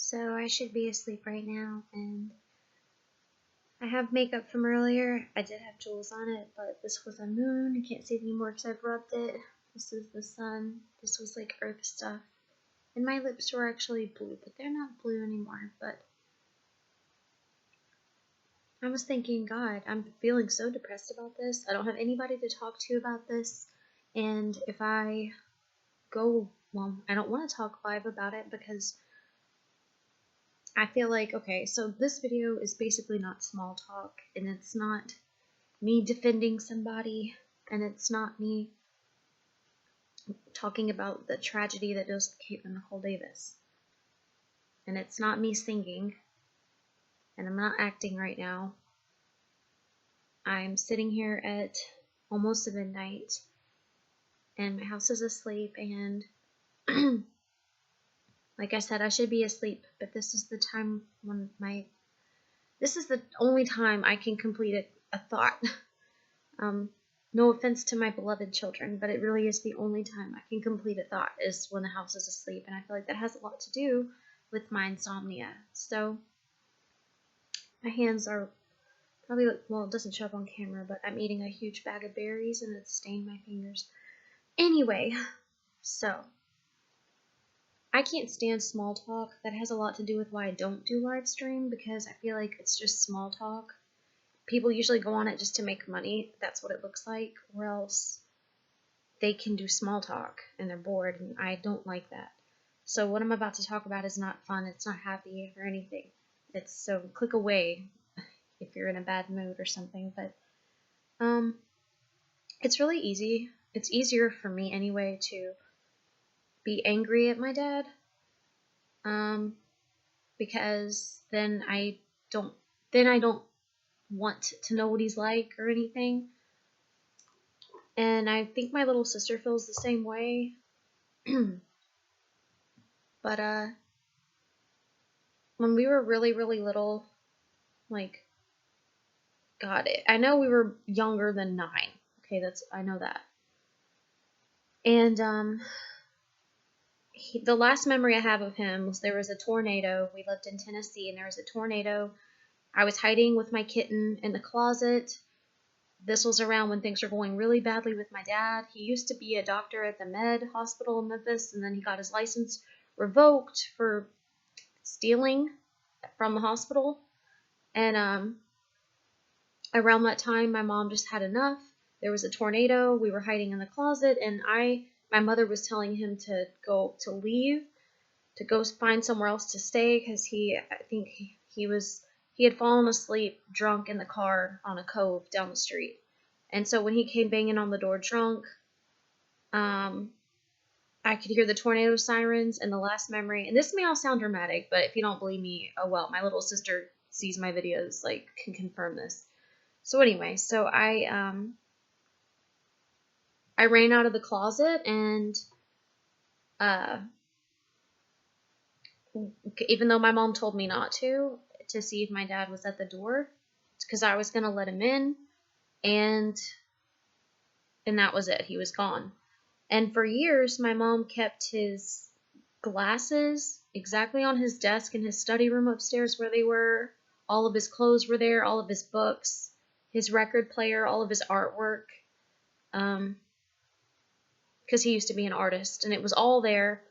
So I should be asleep right now, and I have makeup from earlier. I did have jewels on it, but this was a moon. I can't see it anymore because I've rubbed it. This is the sun. This was like earth stuff. And my lips were actually blue, but they're not blue anymore. But I was thinking, God, I'm feeling so depressed about this. I don't have anybody to talk to about this. And if I go, well, I don't want to talk live about it because I feel like, okay, so this video is basically not small talk, and it's not me defending somebody, and it's not me talking about the tragedy that is Caitlin Nicole Davis. And it's not me singing, and I'm not acting right now. I'm sitting here at almost midnight, and my house is asleep, and like I said, I should be asleep, but this is the time when this is the only time I can complete a thought. No offense to my beloved children, but it really is the only time I can complete a thought is when the house is asleep, and I feel like that has a lot to do with my insomnia. So my hands are probably, well, it doesn't show up on camera, but I'm eating a huge bag of berries and it's stained my fingers. Anyway, so I can't stand small talk. That has a lot to do with why I don't do live stream, because I feel like it's just small talk. People usually go on it just to make money. That's what it looks like, or else they can do small talk and they're bored, and I don't like that. So what I'm about to talk about is not fun. It's not happy or anything. It's so click away if you're in a bad mood or something. But it's really easy. It's easier for me anyway to be angry at my dad, because then I don't want to know what he's like or anything. And I think my little sister feels the same way. But when we were really, really little, like, God, I know we were younger than 9. Okay, I know that. And the last memory I have of him was there was a tornado. We lived in Tennessee, and there was a tornado. I was hiding with my kitten in the closet. This was around when things were going really badly with my dad. He used to be a doctor at the Med Hospital in Memphis, and then he got his license revoked for stealing from the hospital. And around that time, my mom just had enough. There was a tornado. We were hiding in the closet, and my mother was telling him to leave, to go find somewhere else to stay, because I think he had fallen asleep drunk in the car on a cove down the street. And so when he came banging on the door drunk, I could hear the tornado sirens. And the last memory, and this may all sound dramatic, but if you don't believe me, oh well, my little sister sees my videos, like, can confirm this. So anyway, so I ran out of the closet, and even though my mom told me not to see if my dad was at the door, because I was gonna let him in, and that was it. He was gone. And for years, my mom kept his glasses exactly on his desk in his study room upstairs where they were. All of his clothes were there, all of his books, his record player, all of his artwork, because he used to be an artist, and it was all there.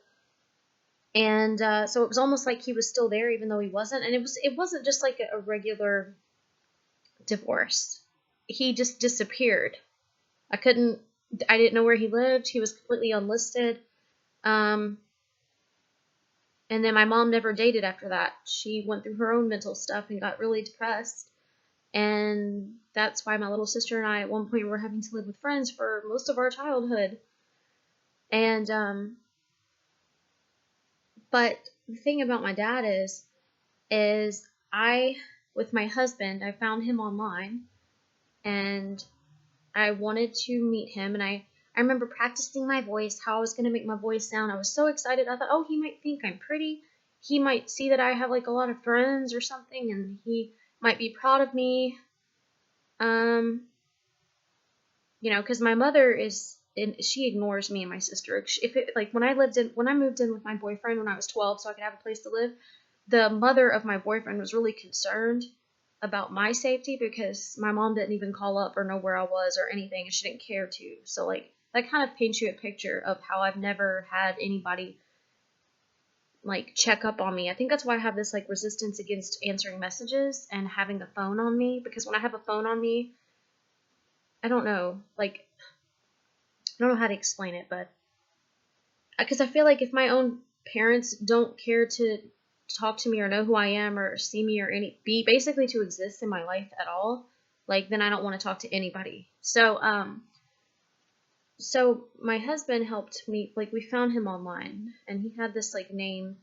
And so it was almost like he was still there even though he wasn't. And it wasn't just like a regular divorce. He just disappeared. I didn't know where he lived. He was completely unlisted. And then my mom never dated after that. She went through her own mental stuff and got really depressed. And that's why my little sister and I at one point were having to live with friends for most of our childhood. And but the thing about my dad is with my husband, I found him online, and I wanted to meet him, and I remember practicing my voice, how I was going to make my voice sound. I was so excited. I thought, oh, he might think I'm pretty. He might see that I have, like, a lot of friends or something, and he might be proud of me. Because my mother she ignores me and my sister. When I moved in with my boyfriend when I was 12 so I could have a place to live, the mother of my boyfriend was really concerned about my safety because my mom didn't even call up or know where I was or anything, and she didn't care to. So like that kind of paints you a picture of how I've never had anybody like check up on me. I think that's why I have this like resistance against answering messages and having a phone on me, because when I have a phone on me, I don't know, like I don't know how to explain it, but because I feel like if my own parents don't care to talk to me or know who I am or see me or basically to exist in my life at all, like then I don't want to talk to anybody. So my husband helped me, like we found him online and he had this like name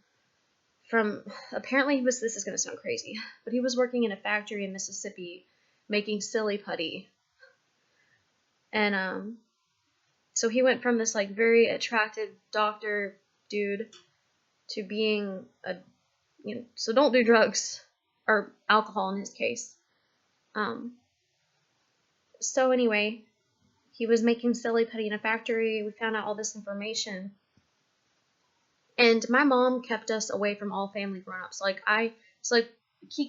from, apparently this is going to sound crazy, but he was working in a factory in Mississippi making silly putty. And so he went from this like very attractive doctor dude to being a, so don't do drugs or alcohol in his case. So anyway, he was making silly putty in a factory. We found out all this information, and my mom kept us away from all family grown-ups.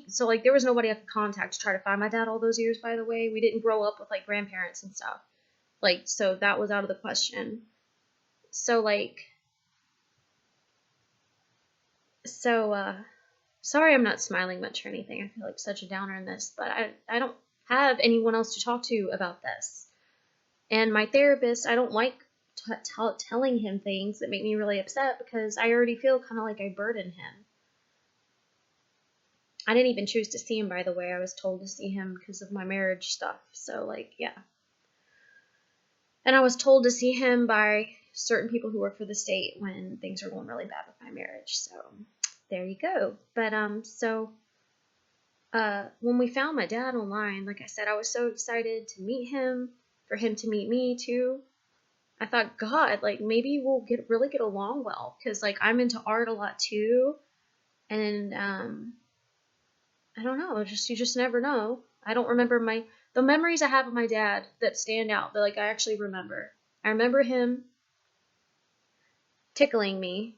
So like there was nobody I could contact to try to find my dad all those years. By the way, we didn't grow up with like grandparents and stuff. Like so that was out of the question. So like so sorry I'm not smiling much or anything. I feel like such a downer in this, but I don't have anyone else to talk to about this. And my therapist, I don't like telling him things that make me really upset because I already feel kind of like I burden him. I didn't even choose to see him, by the way. I was told to see him because of my marriage stuff. So, like, yeah. And I was told to see him by certain people who work for the state when things are going really bad with my marriage. So, there you go. But, when we found my dad online, like I said, I was so excited to meet him, for him to meet me too. I thought, God, like maybe we'll really get along well, because like I'm into art a lot too, and I don't know, you just never know. I don't remember the memories I have of my dad that stand out, that like I actually remember. I remember him tickling me,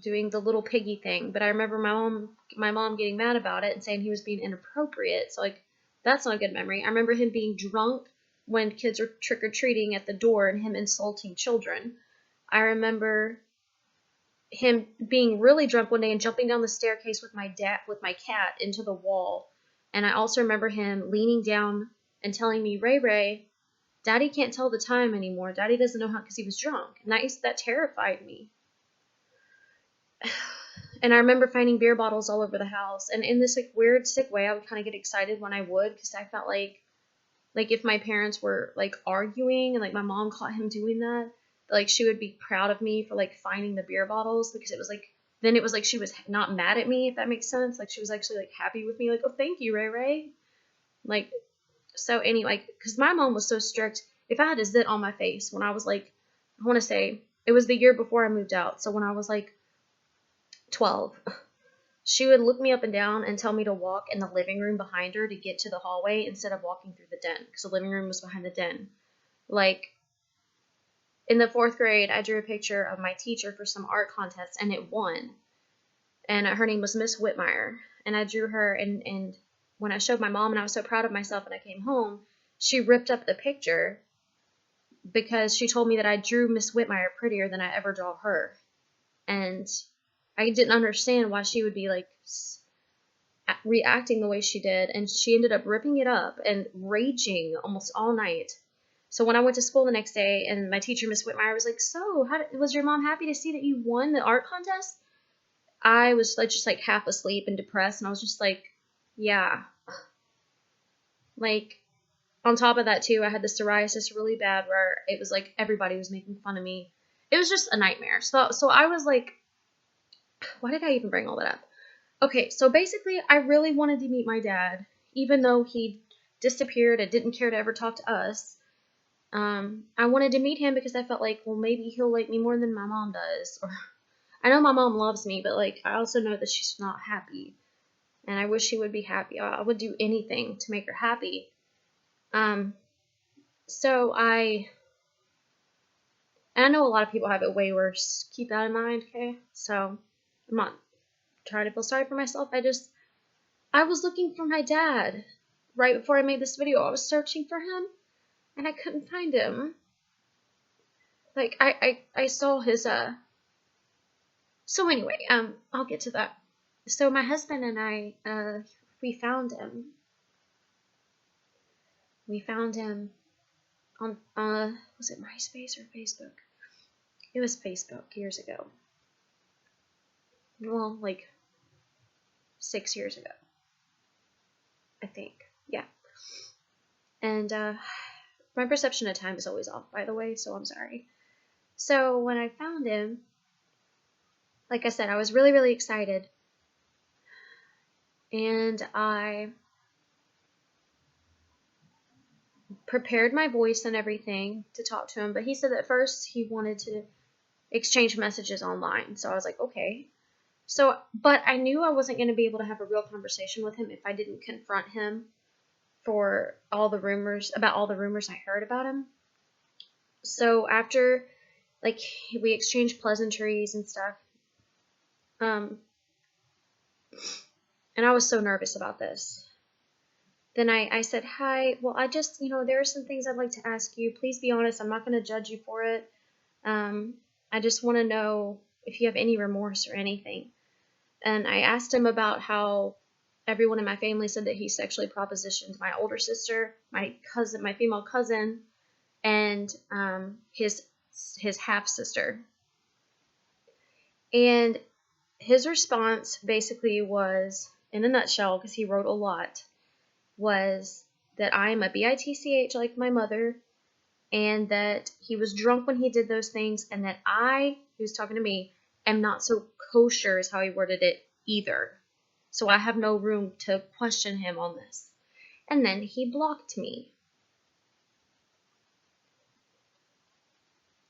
doing the little piggy thing, but I remember my mom getting mad about it and saying he was being inappropriate. So like that's not a good memory. I remember him being drunk when kids were trick-or-treating at the door and him insulting children. I remember him being really drunk one day and jumping down the staircase with my cat into the wall. And I also remember him leaning down and telling me, Ray Ray, Daddy can't tell the time anymore. Daddy doesn't know how, because he was drunk. And that terrified me. And I remember finding beer bottles all over the house. And in this like weird, sick way, I would kind of get excited when I would, because I felt like if my parents were like arguing and like my mom caught him doing that, like she would be proud of me for like finding the beer bottles, because it was like she was not mad at me, if that makes sense. Like she was actually like happy with me, like, oh, thank you, Ray Ray. Like, so anyway, because my mom was so strict. If I had a zit on my face when I was like, I want to say it was the year before I moved out, so when I was like 12, she would look me up and down and tell me to walk in the living room behind her to get to the hallway instead of walking through the den, because the living room was behind the den. Like, in the 4th grade, I drew a picture of my teacher for some art contest, and it won. And her name was Miss Whitmire. And I drew her, and when I showed my mom and I was so proud of myself and I came home, she ripped up the picture because she told me that I drew Miss Whitmire prettier than I ever draw her. And I didn't understand why she would be like reacting the way she did, and she ended up ripping it up and raging almost all night. So when I went to school the next day, and my teacher, Miss Whitmire, was like, so was your mom happy to see that you won the art contest? I was like just like half asleep and depressed, and I was just like, yeah. Like, on top of that too, I had the psoriasis really bad, where it was like everybody was making fun of me. It was just a nightmare. So I was like, why did I even bring all that up? Okay, so basically, I really wanted to meet my dad, even though he disappeared and didn't care to ever talk to us. I wanted to meet him because I felt like, well, maybe he'll like me more than my mom does. Or I know my mom loves me, but like I also know that she's not happy, and I wish she would be happy. I would do anything to make her happy. So and I know a lot of people have it way worse. Keep that in mind, okay? So I'm not try to feel sorry for myself. I was looking for my dad. Right before I made this video, I was searching for him, and I couldn't find him. Like, I saw his, So anyway, I'll get to that. So my husband and I, we found him. We found him on, was it MySpace or Facebook? It was Facebook years ago. Well, like 6 years ago, I think. Yeah. And my perception of time is always off, by the way, so I'm sorry. So when I found him, like I said, I was really, really excited. And I prepared my voice and everything to talk to him, but he said that first he wanted to exchange messages online. So I was like, okay. So, but I knew I wasn't going to be able to have a real conversation with him if I didn't confront him for all the rumors I heard about him. So after, like, we exchanged pleasantries and stuff, and I was so nervous about this. Then I said, hi, well, I just, there are some things I'd like to ask you. Please be honest. I'm not going to judge you for it. I just want to know if you have any remorse or anything. And I asked him about how everyone in my family said that he sexually propositioned my older sister, my cousin, my female cousin, and his half sister. And his response basically was, in a nutshell, because he wrote a lot, was that I am a bitch like my mother, and that he was drunk when he did those things, and that he was talking to me, am not so kosher is how he worded it either. So I have no room to question him on this. And then he blocked me.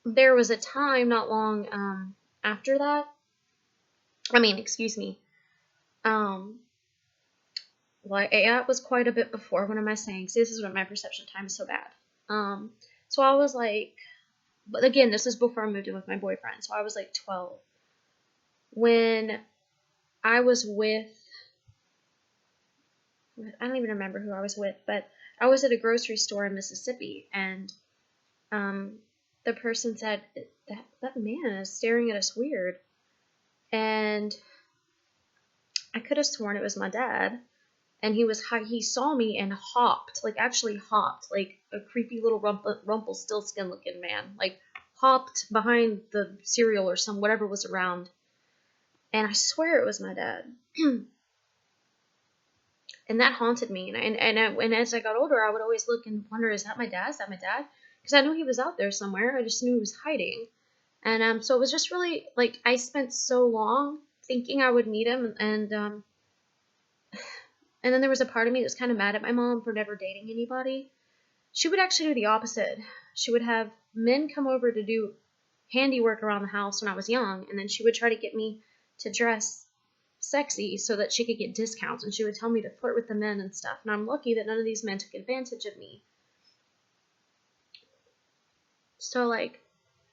There was a time not long after that. Excuse me. Well, it was quite a bit before. What am I saying? See, this is what my perception time is so bad. So I was like, but again, this is before I moved in with my boyfriend. So I was like 12. When I was with, I don't even remember who I was with, but I was at a grocery store in Mississippi, and the person said, that man is staring at us weird. And I could have sworn it was my dad. And he saw me and hopped, like actually hopped, like a creepy little Rumpelstiltskin looking man, like hopped behind the cereal or whatever was around. And I swear it was my dad. And that haunted me. And as I got older, I would always look and wonder, is that my dad? Is that my dad? Because I knew he was out there somewhere. I just knew he was hiding. And so it was just really, like, I spent so long thinking I would meet him, and then there was a part of me that was kind of mad at my mom for never dating anybody. She would actually do the opposite. She would have men come over to do handiwork around the house when I was young, and then she would try to get me to dress sexy so that she could get discounts, and she would tell me to flirt with the men and stuff. And I'm lucky that none of these men took advantage of me. So, like,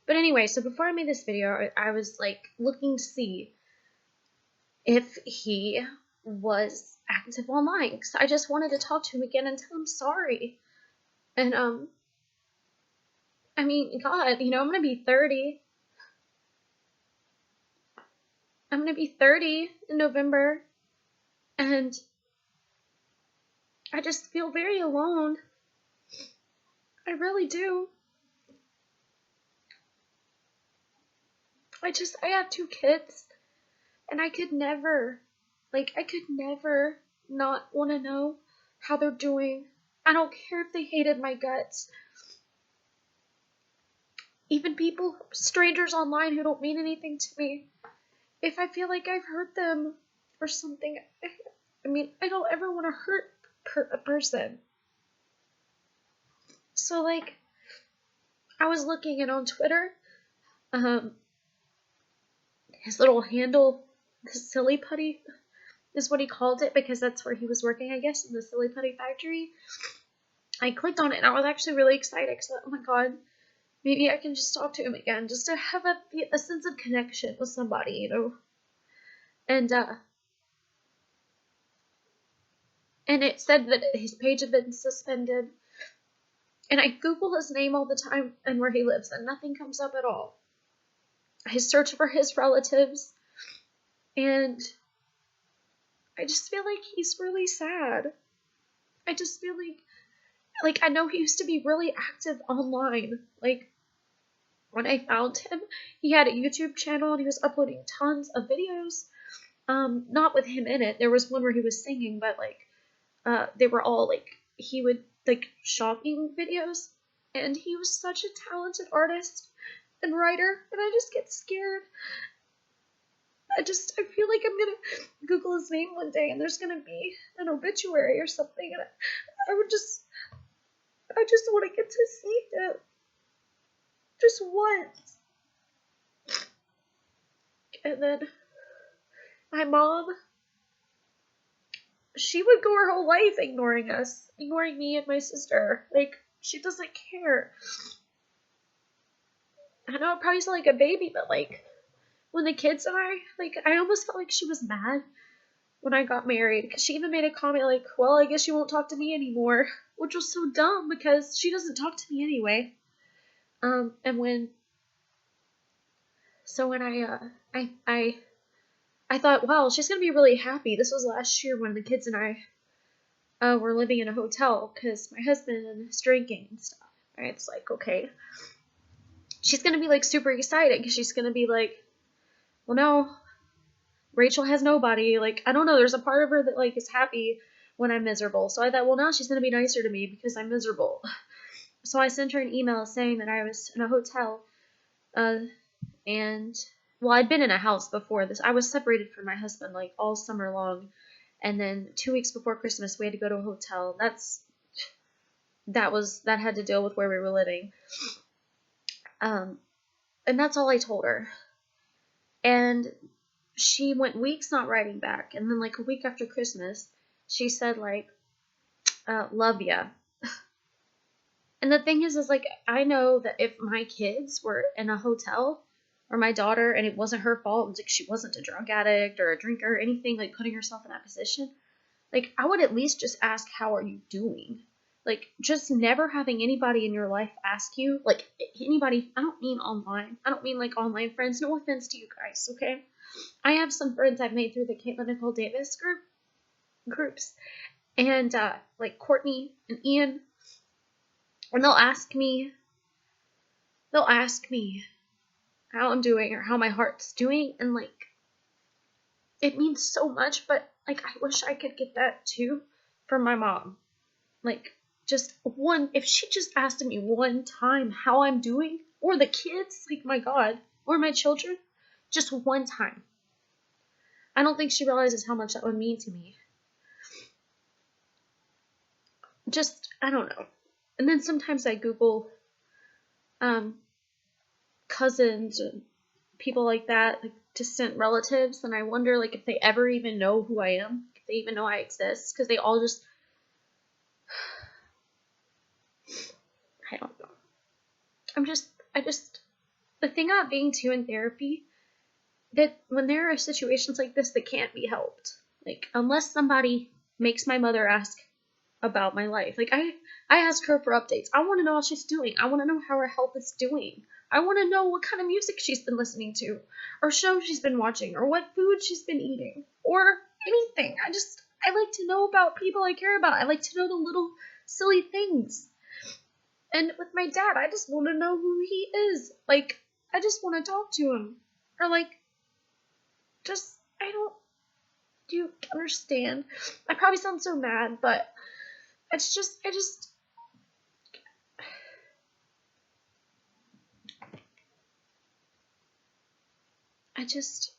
but anyway, so before I made this video, I was, like, looking to see if he was active online, because I just wanted to talk to him again and tell him sorry. And God, I'm gonna be 30. I'm gonna be 30 in November, and I just feel very alone. I really do. I have 2 kids, and I could never not want to know how they're doing. I don't care if they hated my guts. Even strangers online who don't mean anything to me. If I feel like I've hurt them or something, I don't ever want to hurt a person. So, like, I was looking, and on Twitter, his little handle, the Silly Putty, is what he called it, because that's where he was working, I guess, in the Silly Putty factory. I clicked on it, and I was actually really excited, because, oh my god, maybe I can just talk to him again, just to have a sense of connection with somebody, And and it said that his page had been suspended. And I Google his name all the time and where he lives, and nothing comes up at all. I search for his relatives, and I just feel like he's really sad. I just feel like I know he used to be really active online. Like, when I found him, he had a YouTube channel and he was uploading tons of videos. Not with him in it. There was one where he was singing, but like, they were all like, he would like shopping videos, and he was such a talented artist and writer, and I just get scared. I feel like I'm gonna Google his name one day and there's gonna be an obituary or something, and I just want to get to see him just once. And then my mom, she would go her whole life ignoring us, ignoring me and my sister. Like, she doesn't care. I know it probably sounds like a baby, but like, when the kids and I almost felt like she was mad when I got married, because she even made a comment like, well, I guess you won't talk to me anymore, which was so dumb because she doesn't talk to me anyway. And when I thought, wow, she's gonna be really happy. This was last year when the kids and I were living in a hotel because my husband is drinking and stuff. Right? It's like, okay, she's gonna be like super excited because she's gonna be like, well, no, Rachel has nobody. Like, I don't know. There's a part of her that like is happy when I'm miserable. So I thought, well, now she's gonna be nicer to me because I'm miserable. So I sent her an email saying that I was in a hotel, and well, I'd been in a house before this. I was separated from my husband like all summer long, and then 2 weeks before Christmas we had to go to a hotel. That had to deal with where we were living. And that's all I told her. And she went weeks not writing back, and then like a week after Christmas, she said like, "Love ya." And the thing is like, I know that if my kids were in a hotel, or my daughter, and it wasn't her fault, it was like she wasn't a drug addict or a drinker or anything, like putting herself in that position, like I would at least just ask, how are you doing? Like, just never having anybody in your life ask you, like anybody, I don't mean online. I don't mean like online friends. No offense to you guys, okay? I have some friends I've made through the Caitlin Nicole Davis groups, and like Courtney and Ian, and they'll ask me how I'm doing or how my heart's doing, and like it means so much, but like I wish I could get that too from my mom. Like, just one, if she just asked me one time how I'm doing, or the kids, like my God, or my children, just one time. I don't think she realizes how much that would mean to me. Just, I don't know. And then sometimes I Google cousins and people like that, like distant relatives, and I wonder like if they ever even know who I am, if they even know I exist, because they all just, I don't know. The thing about being too in therapy, that when there are situations like this that can't be helped, like unless somebody makes my mother ask about my life, like I ask her for updates. I want to know how she's doing. I want to know how her health is doing. I want to know what kind of music she's been listening to, or shows she's been watching, or what food she's been eating, or anything. I like to know about people I care about. I like to know the little silly things. And with my dad, I just want to know who he is. Like, I just want to talk to him. Or like, I don't, do you understand? I probably sound so mad, but it's just, I just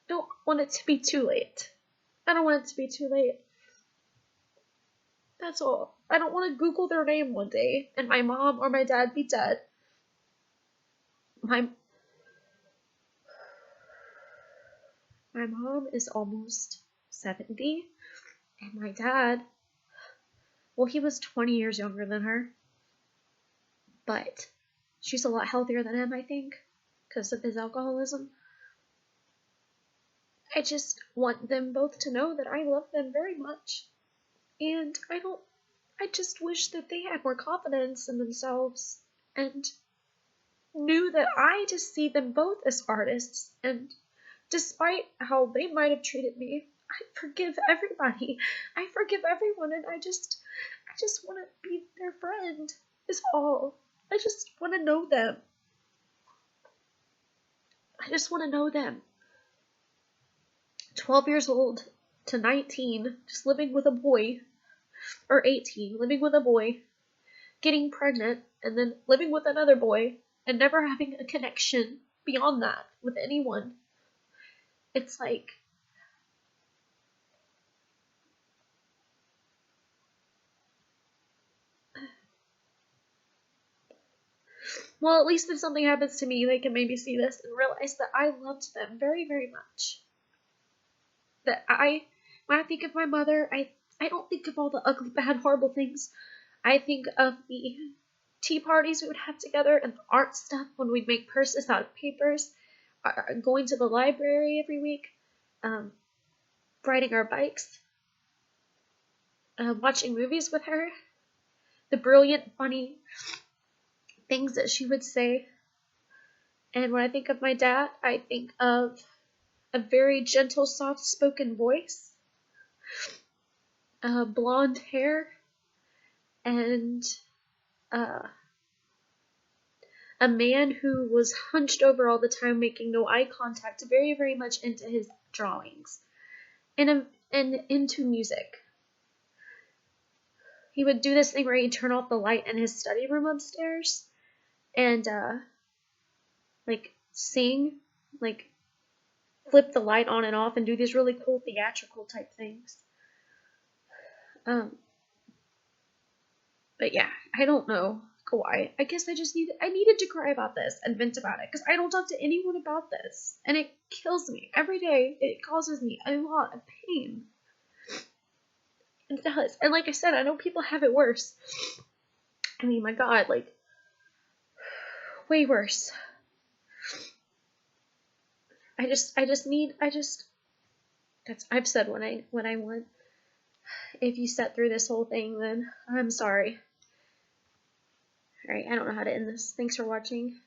don't want it to be too late. I don't want it to be too late. That's all. I don't want to Google their name one day and my mom or my dad be dead. My mom is almost 70, and my dad, well, he was 20 years younger than her, but she's a lot healthier than him, I think, because of his alcoholism. I just want them both to know that I love them very much. And I just wish that they had more confidence in themselves and knew that I just see them both as artists, and despite how they might have treated me, I forgive everybody. I forgive everyone, and I just want to be their friend, is all. I just want to know them. I just want to know them. 12 years old to 19, just living with a boy, or 18, living with a boy, getting pregnant, and then living with another boy, and never having a connection beyond that with anyone. It's like, well, at least if something happens to me, they can maybe see this and realize that I loved them very, very much. That when I think of my mother, I don't think of all the ugly, bad, horrible things. I think of the tea parties we would have together and the art stuff when we'd make purses out of papers, going to the library every week, riding our bikes, watching movies with her, the brilliant, funny things that she would say. And when I think of my dad, I think of a very gentle, soft-spoken voice, blonde hair, and a man who was hunched over all the time, making no eye contact, very, very much into his drawings, and into music. He would do this thing where he'd turn off the light in his study room upstairs, and like sing, like flip the light on and off, and do these really cool theatrical type things. But yeah, I don't know why. I guess I needed to cry about this and vent about it, because I don't talk to anyone about this, and it kills me every day. It causes me a lot of pain. It does. And like I said, I know people have it worse. I mean, my God, like, way worse. I've said what I want. If you sat through this whole thing, then I'm sorry. Alright, I don't know how to end this. Thanks for watching.